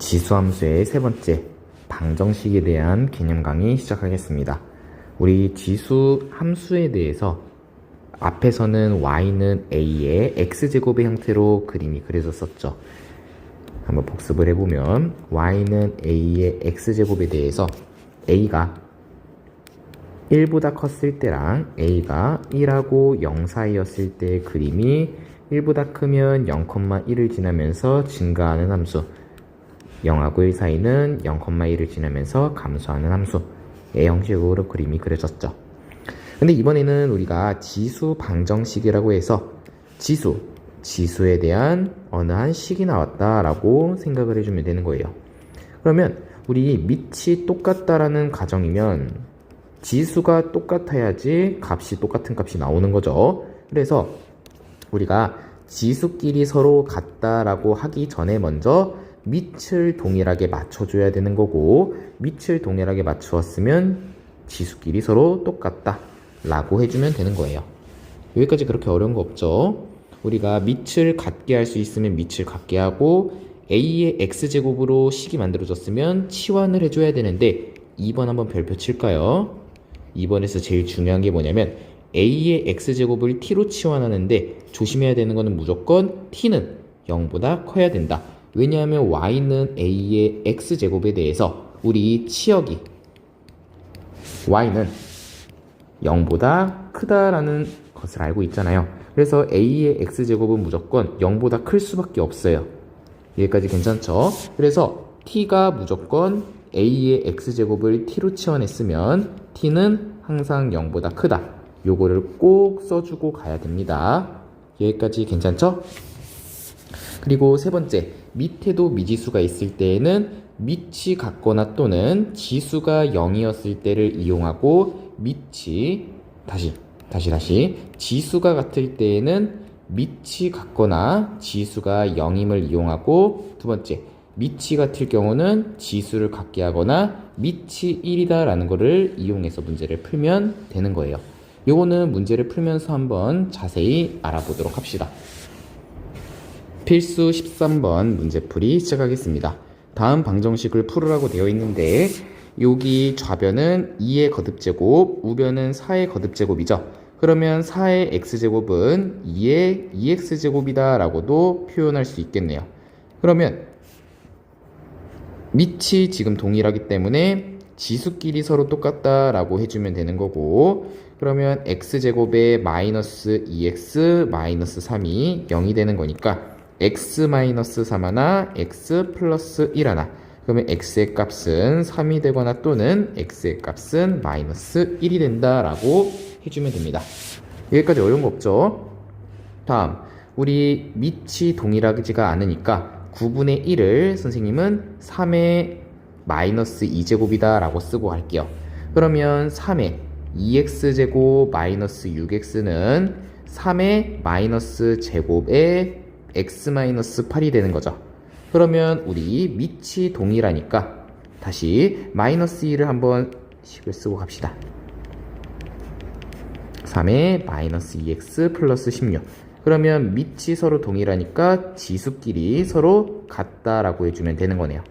지수함수의 세 번째, 방정식에 대한 개념 강의 시작하겠습니다. 우리 지수 함수에 대해서 앞에서는 y는 a의 x제곱의 형태로 그림이 그려졌었죠. 한번 복습을 해보면 y는 a의 x제곱에 대해서 a가 1보다 컸을 때랑 a가 1하고 0 사이였을 때의 그림이 1보다 크면 0,1을 지나면서 증가하는 함수, 0하고 1 사이는 0,1을 지나면서 감소하는 함수의 형식으로 그림이 그려졌죠. 근데 이번에는 우리가 지수 방정식이라고 해서 지수에 대한 어느 한 식이 나왔다라고 생각을 해주면 되는 거예요. 그러면 우리 밑이 똑같다라는 가정이면 지수가 똑같아야지 값이 똑같은 값이 나오는 거죠. 그래서 우리가 지수끼리 서로 같다라고 하기 전에 먼저 밑을 동일하게 맞춰줘야 되는 거고, 밑을 동일하게 맞추었으면 지수끼리 서로 똑같다 라고 해주면 되는 거예요. 여기까지 그렇게 어려운 거 없죠. 우리가 밑을 같게 할 수 있으면 밑을 같게 하고, a의 x제곱으로 식이 만들어졌으면 치환을 해줘야 되는데 2번 한번 별표 칠까요? 2번에서 제일 중요한 게 뭐냐면 a의 x제곱을 t로 치환하는데 조심해야 되는 거는 무조건 t는 0보다 커야 된다. 왜냐하면 y는 a의 x제곱에 대해서 우리 치역이 y는 0보다 크다라는 것을 알고 있잖아요. 그래서 a의 x제곱은 무조건 0보다 클 수밖에 없어요. 여기까지 괜찮죠? 그래서 t가 무조건 a의 x제곱을 t로 치환했으면 t는 항상 0보다 크다. 요거를 꼭 써주고 가야 됩니다. 여기까지 괜찮죠? 그리고 세 번째, 밑에도 미지수가 있을 때에는 밑이 같거나 또는 지수가 0이었을 때를 이용하고, 밑이 다시 지수가 같을 때에는 밑이 같거나 지수가 0임을 이용하고, 두 번째, 밑이 같을 경우는 지수를 같게 하거나 밑이 1이다 라는 거를 이용해서 문제를 풀면 되는 거예요. 요거는 문제를 풀면서 한번 자세히 알아보도록 합시다. 필수 13번 문제풀이 시작하겠습니다. 다음 방정식을 풀으라고 되어 있는데, 여기 좌변은 2의 거듭제곱, 우변은 4의 거듭제곱이죠. 그러면 4의 x제곱은 2의 2x제곱이다 라고도 표현할 수 있겠네요. 그러면 밑이 지금 동일하기 때문에 지수끼리 서로 똑같다 라고 해주면 되는 거고, 그러면 x제곱에 마이너스 2x 마이너스 3이 0이 되는 거니까 x 마이너스 3 하나, x 플러스 1 하나. 그러면 x의 값은 3이 되거나 또는 x의 값은 마이너스 1이 된다라고 해주면 됩니다. 여기까지 어려운 거 없죠? 다음, 우리 밑이 동일하지가 않으니까 9분의 1을 선생님은 3의 마이너스 2제곱이다 라고 쓰고 갈게요. 그러면 3의 2x제곱 마이너스 6x는 3의 마이너스 제곱에 x-8이 되는 거죠. 그러면 우리 밑이 동일하니까 다시 마이너스 2를 한번 식을 쓰고 갑시다. 3의 마이너스 2x 플러스 16. 그러면 밑이 서로 동일하니까 지수끼리 서로 같다라고 해주면 되는 거네요.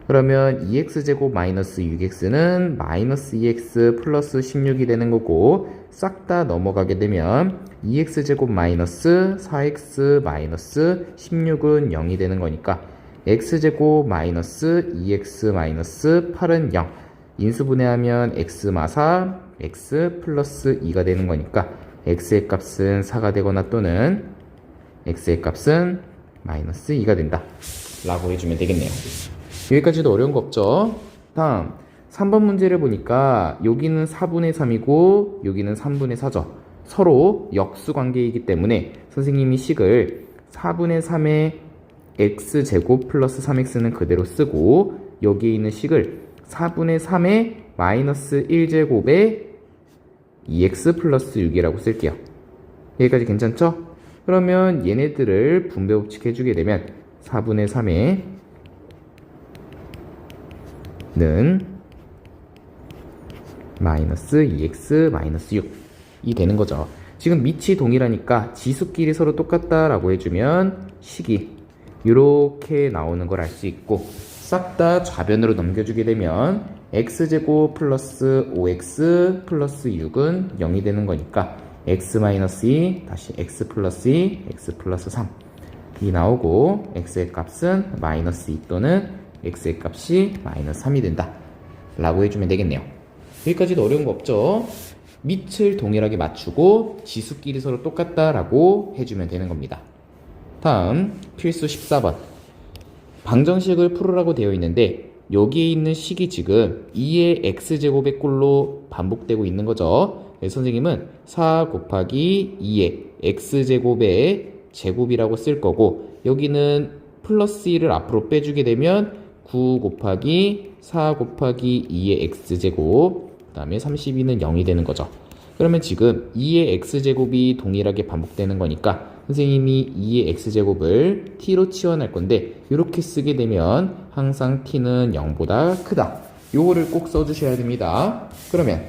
그러면 2x제곱 마이너스 6x는 마이너스 2x 플러스 16이 되는 거고, 싹 다 넘어가게 되면 2x제곱 마이너스 4x 마이너스 16은 0이 되는 거니까 x제곱 마이너스 2x 마이너스 8은 0. 인수분해하면 x마4 x 플러스 2가 되는 거니까 x의 값은 4가 되거나 또는 x의 값은 마이너스 2가 된다 라고 해주면 되겠네요. 여기까지도 어려운 거 없죠? 다음 3번 문제를 보니까 여기는 4분의 3이고 여기는 3분의 4죠. 서로 역수관계이기 때문에 선생님이 식을 4분의 3의 x제곱 플러스 3x는 그대로 쓰고, 여기에 있는 식을 4분의 3의 마이너스 1제곱에 2x 플러스 6이라고 쓸게요. 여기까지 괜찮죠? 그러면 얘네들을 분배법칙 해주게 되면 4분의 3의 는 마이너스 2x 마이너스 6이 되는 거죠. 지금 밑이 동일하니까 지수끼리 서로 똑같다라고 해주면 식이 이렇게 나오는 걸 알 수 있고, 싹 다 좌변으로 넘겨주게 되면 x제곱 플러스 5x 플러스 6은 0이 되는 거니까 x-2 다시 x 플러스 2, x 플러스 3 이 나오고 x의 값은 마이너스 2 또는 x의 값이 마이너스 3이 된다 라고 해주면 되겠네요. 여기까지도 어려운 거 없죠? 밑을 동일하게 맞추고 지수끼리 서로 똑같다 라고 해주면 되는 겁니다. 다음 필수 14번 방정식을 풀으라고 되어 있는데 여기에 있는 식이 지금 2의 x제곱의 꼴로 반복되고 있는 거죠. 그래서 선생님은 4 곱하기 2의 x제곱의 제곱이라고 쓸 거고 여기는 플러스 1을 앞으로 빼주게 되면 9 곱하기 4 곱하기 2의 x제곱 그 다음에 32는 0이 되는 거죠. 그러면 지금 2의 x제곱이 동일하게 반복되는 거니까 선생님이 2의 x제곱을 t로 치환할 건데 이렇게 쓰게 되면 항상 t는 0보다 크다. 요거를 꼭 써주셔야 됩니다. 그러면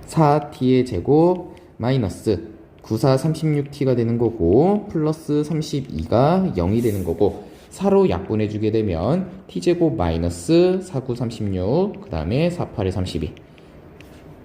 4t의 제곱 마이너스 94 36t가 되는 거고 플러스 32가 0이 되는 거고 4로 약분해주게 되면 t제곱 마이너스 49 36 그 다음에 48에 32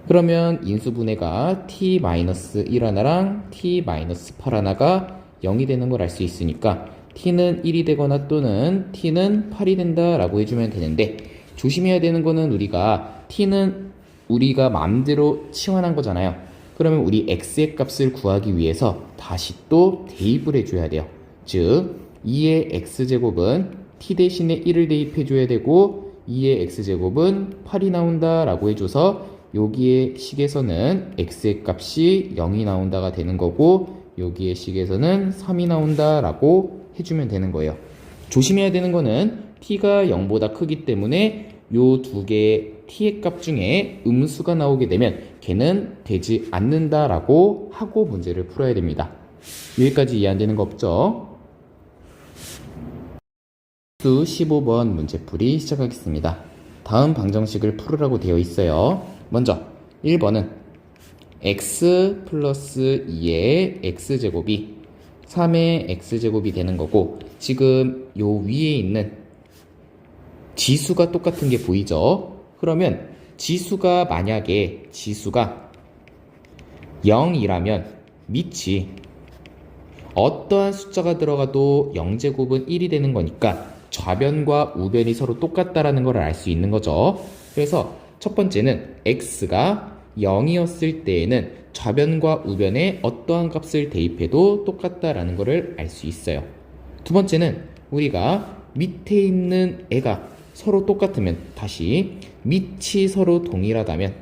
그러면 인수분해가 t-1 하나랑 t-8 하나가 0이 되는 걸 알 수 있으니까 t는 1이 되거나 또는 t는 8이 된다 라고 해주면 되는데 조심해야 되는 거는 우리가 t는 우리가 마음대로 치환한 거잖아요. 그러면 우리 x의 값을 구하기 위해서 다시 또 대입을 해줘야 돼요. 즉 2의 x제곱은 t 대신에 1을 대입해줘야 되고 2의 x제곱은 8이 나온다 라고 해줘서 여기의 식에서는 x의 값이 0이 나온다가 되는 거고 여기의 식에서는 3이 나온다 라고 해주면 되는 거예요. 조심해야 되는 거는 t가 0보다 크기 때문에 요 두 개의 t의 값 중에 음수가 나오게 되면 걔는 되지 않는다 라고 하고 문제를 풀어야 됩니다. 여기까지 이해 안 되는 거 없죠? 15번 문제풀이 시작하겠습니다. 다음 방정식을 풀으라고 되어 있어요. 먼저 1번은 x 플러스 2의 x제곱이 3의 x제곱이 되는 거고 지금 요 위에 있는 지수가 똑같은 게 보이죠? 그러면 지수가 만약에 지수가 0이라면 밑이 어떠한 숫자가 들어가도 0제곱은 1이 되는 거니까 좌변과 우변이 서로 똑같다라는 걸 알 수 있는 거죠. 그래서 첫 번째는 x가 0이었을 때에는 좌변과 우변에 어떠한 값을 대입해도 똑같다라는 것을 알 수 있어요. 두 번째는 우리가 밑에 있는 애가 서로 똑같으면 다시 밑이 서로 동일하다면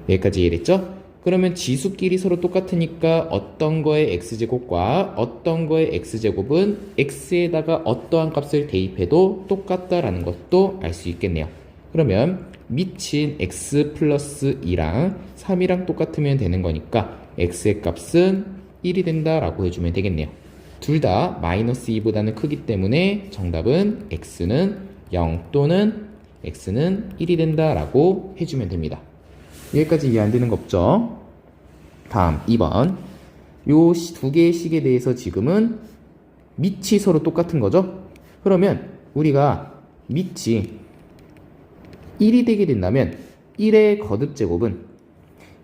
여기까지 이해됐죠? 그러면 지수끼리 서로 똑같으니까 어떤 거의 x제곱과 어떤 거의 x제곱은 x에다가 어떠한 값을 대입해도 똑같다라는 것도 알 수 있겠네요. 그러면 밑인 x 플러스 2랑 3이랑 똑같으면 되는 거니까 x의 값은 1이 된다라고 해주면 되겠네요. 둘 다 마이너스 2보다는 크기 때문에 정답은 x는 0 또는 x는 1이 된다라고 해주면 됩니다. 여기까지 이해 안 되는 거 없죠? 다음 2번 요 두 개의 식에 대해서 지금은 밑이 서로 똑같은 거죠? 그러면 우리가 밑이 1이 되게 된다면 1의 거듭제곱은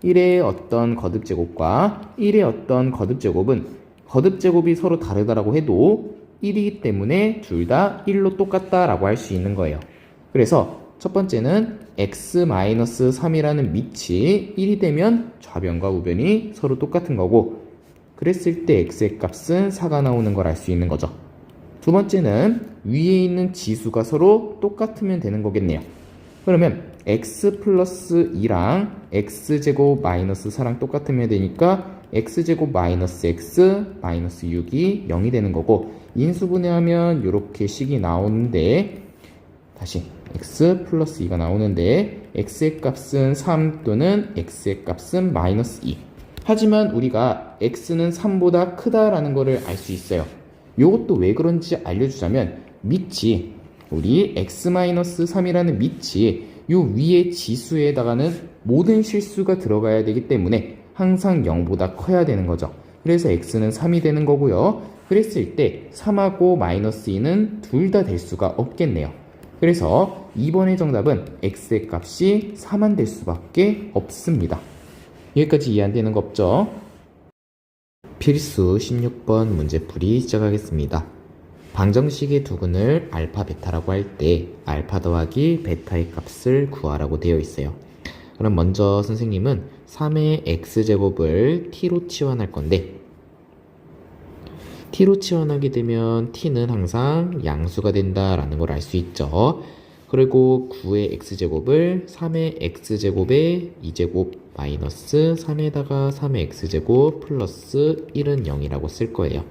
1의 어떤 거듭제곱과 1의 어떤 거듭제곱은 거듭제곱이 서로 다르다라고 해도 1이기 때문에 둘 다 1로 똑같다라고 할 수 있는 거예요. 그래서 첫 번째는 x-3이라는 밑이 1이 되면 좌변과 우변이 서로 똑같은 거고 그랬을 때 x의 값은 4가 나오는 걸 알 수 있는 거죠. 두 번째는 위에 있는 지수가 서로 똑같으면 되는 거겠네요. 그러면 x 플러스 2랑 x제곱 마이너스 4랑 똑같으면 되니까 x제곱 마이너스 x 마이너스 6이 0이 되는 거고 인수분해하면 이렇게 식이 나오는데 다시 x 플러스 2가 나오는데 x의 값은 3 또는 x의 값은 마이너스 2 하지만 우리가 x는 3보다 크다라는 것을 알 수 있어요. 이것도 왜 그런지 알려주자면 밑이 우리 x-3이라는 밑이 요 위에 지수에다가는 모든 실수가 들어가야 되기 때문에 항상 0보다 커야 되는 거죠. 그래서 x는 3이 되는 거고요. 그랬을 때 3하고 마이너스 2는 둘 다 될 수가 없겠네요. 그래서 2번의 정답은 x의 값이 4만 될 수밖에 없습니다. 여기까지 이해 안 되는 거 없죠? 필수 16번 문제풀이 시작하겠습니다. 방정식의 두근을 알파 베타라고 할 때 알파 더하기 베타의 값을 구하라고 되어 있어요. 그럼 먼저 선생님은 3의 x제곱을 t로 치환할 건데 t로 치환하게 되면 t는 항상 양수가 된다라는 걸 알 수 있죠. 그리고 9의 x제곱을 3의 x제곱에 2제곱 마이너스 3에다가 3의 x제곱 플러스 1은 0이라고 쓸 거예요.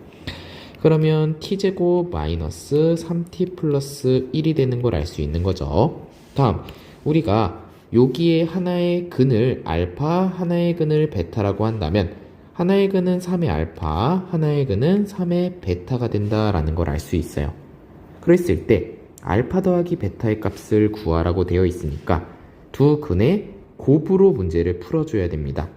그러면 t제곱 마이너스 3t 플러스 1이 되는 걸 알 수 있는 거죠. 다음 우리가 여기에 하나의 근을 알파, 하나의 근을 베타라고 한다면 하나의 근은 3의 알파, 하나의 근은 3의 베타가 된다라는 걸 알 수 있어요. 그랬을 때 알파 더하기 베타의 값을 구하라고 되어 있으니까 두 근의 곱으로 문제를 풀어줘야 됩니다.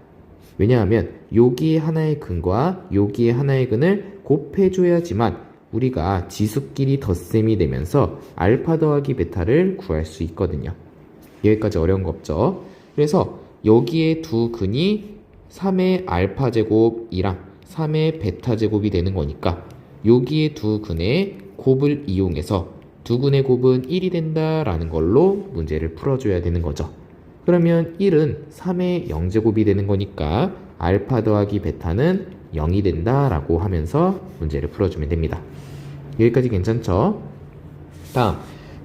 왜냐하면 여기에 하나의 근과 여기에 하나의 근을 곱해줘야지만 우리가 지수끼리 덧셈이 되면서 알파 더하기 베타를 구할 수 있거든요. 여기까지 어려운 거 없죠? 그래서 여기에 두 근이 3의 알파 제곱이랑 3의 베타 제곱이 되는 거니까 여기에 두 근의 곱을 이용해서 두 근의 곱은 1이 된다라는 걸로 문제를 풀어줘야 되는 거죠. 그러면 1은 3의 0제곱이 되는 거니까 알파 더하기 베타는 0이 된다라고 하면서 문제를 풀어주면 됩니다. 여기까지 괜찮죠? 다음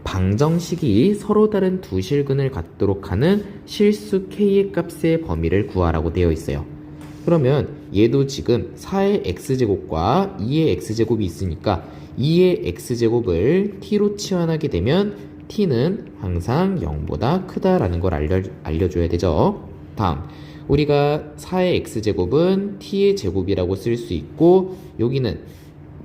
방정식이 서로 다른 두 실근을 갖도록 하는 실수 k의 값의 범위를 구하라고 되어 있어요. 그러면 얘도 지금 4의 x제곱과 2의 x제곱이 있으니까 2의 x제곱을 t로 치환하게 되면 t는 항상 0보다 크다라는 걸 알려줘야 되죠. 다음 우리가 4의 x제곱은 t의 제곱이라고 쓸 수 있고 여기는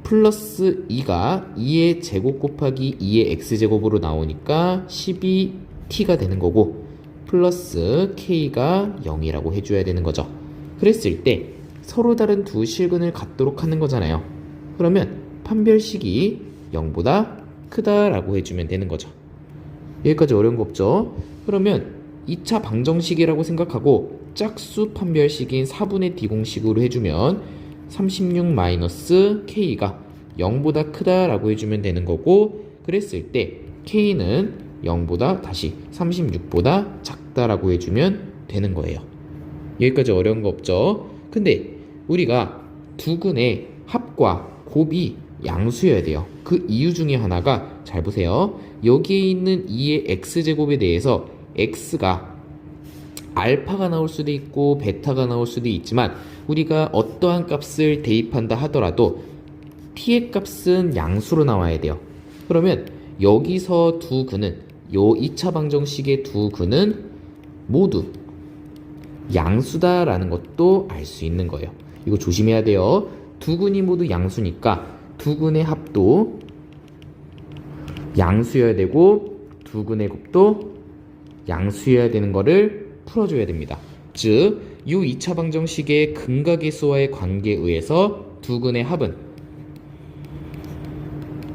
플러스 2가 2의 제곱 곱하기 2의 x제곱으로 나오니까 12t가 되는 거고 플러스 k가 0이라고 해줘야 되는 거죠. 그랬을 때 서로 다른 두 실근을 갖도록 하는 거잖아요. 그러면 판별식이 0보다 크다라고 해주면 되는 거죠. 여기까지 어려운 거 없죠? 그러면 2차 방정식이라고 생각하고 짝수 판별식인 4분의 d 공식으로 해주면 36-k가 0보다 크다라고 해주면 되는 거고 그랬을 때 k는 0보다 다시 36보다 작다라고 해주면 되는 거예요. 여기까지 어려운 거 없죠? 근데 우리가 두 근의 합과 곱이 양수여야 돼요. 그 이유 중에 하나가 잘 보세요. 여기에 있는 2의 x제곱에 대해서 x가 알파가 나올 수도 있고 베타가 나올 수도 있지만 우리가 어떠한 값을 대입한다 하더라도 t의 값은 양수로 나와야 돼요. 그러면 여기서 두 근은 요 2차 방정식의 두 근은 모두 양수다라는 것도 알 수 있는 거예요. 이거 조심해야 돼요. 두 근이 모두 양수니까 두 근의 합도 양수여야 되고 두 근의 곱도 양수여야 되는 거를 풀어줘야 됩니다. 즉, 이 2차 방정식의 근과 계수와의 관계에 의해서 두 근의 합은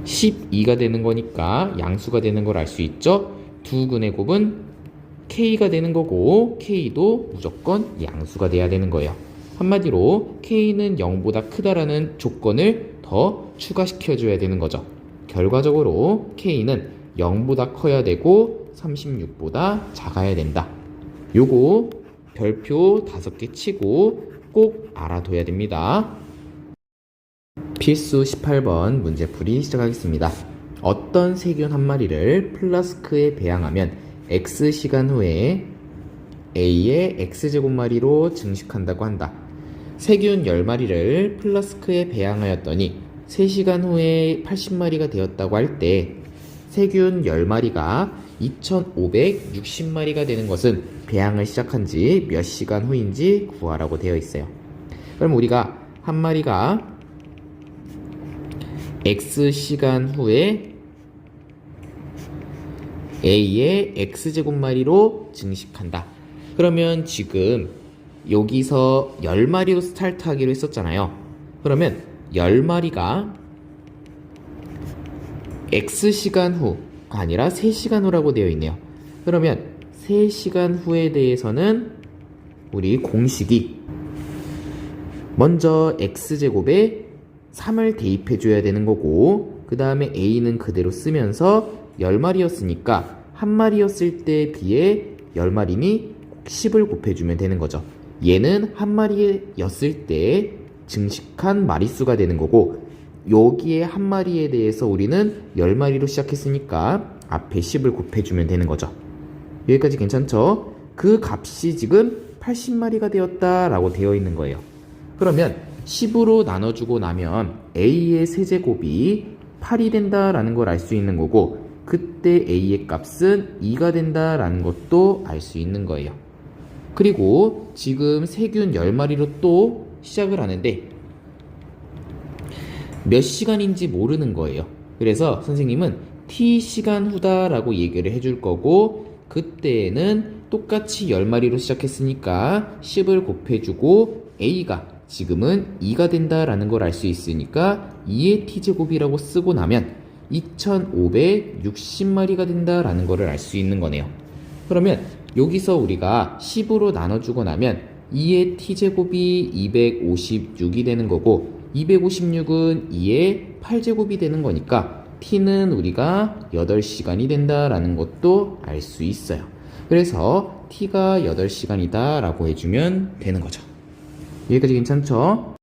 12가 되는 거니까 양수가 되는 걸 알 수 있죠. 두 근의 곱은 k가 되는 거고 k도 무조건 양수가 돼야 되는 거예요. 한마디로 k는 0보다 크다라는 조건을 더 추가시켜줘야 되는 거죠. 결과적으로 k는 0보다 커야 되고 36보다 작아야 된다. 요거 별표 5개 치고 꼭 알아둬야 됩니다. 필수 18번 문제풀이 시작하겠습니다. 어떤 세균 한 마리를 플라스크에 배양하면 x시간 후에 a의 x제곱마리로 증식한다고 한다. 세균 10마리를 플라스크에 배양하였더니 3시간 후에 80마리가 되었다고 할 때 세균 10마리가 2560마리가 되는 것은 배양을 시작한 지 몇 시간 후인지 구하라고 되어 있어요. 그럼 우리가 한 마리가 x시간 후에 a의 x제곱마리로 증식한다. 그러면 지금 여기서 10마리로 스타트하기로 했었잖아요. 그러면 10마리가 X시간 후가 아니라 3시간 후라고 되어 있네요. 그러면 3시간 후에 대해서는 우리 공식이 먼저 X제곱에 3을 대입해 줘야 되는 거고, 그 다음에 A는 그대로 쓰면서 10마리였으니까 한 마리였을 때에 비해 10마리니 10을 곱해주면 되는 거죠. 얘는 한 마리였을 때 증식한 마리수가 되는 거고, 여기에 한 마리에 대해서 우리는 10마리로 시작했으니까 앞에 10을 곱해주면 되는 거죠. 여기까지 괜찮죠? 그 값이 지금 80마리가 되었다라고 되어 있는 거예요. 그러면 10으로 나눠주고 나면 A의 세제곱이 8이 된다라는 걸 알 수 있는 거고, 그때 A의 값은 2가 된다라는 것도 알 수 있는 거예요. 그리고 지금 세균 10마리로 또 시작을 하는데 몇 시간인지 모르는 거예요. 그래서 선생님은 T시간 후다라고 얘기를 해줄 거고, 그때는 똑같이 10마리로 시작했으니까 10을 곱해주고 A가 지금은 2가 된다라는 걸 알 수 있으니까 2의 T제곱이라고 쓰고 나면 2560마리가 된다라는 거를 알 수 있는 거네요. 그러면 여기서 우리가 10으로 나눠주고 나면 2의 T제곱이 256이 되는 거고, 256은 2의 8제곱이 되는 거니까 T는 우리가 8시간이 된다라는 것도 알 수 있어요. 그래서 T가 8시간이다 라고 해주면 되는 거죠. 여기까지 괜찮죠?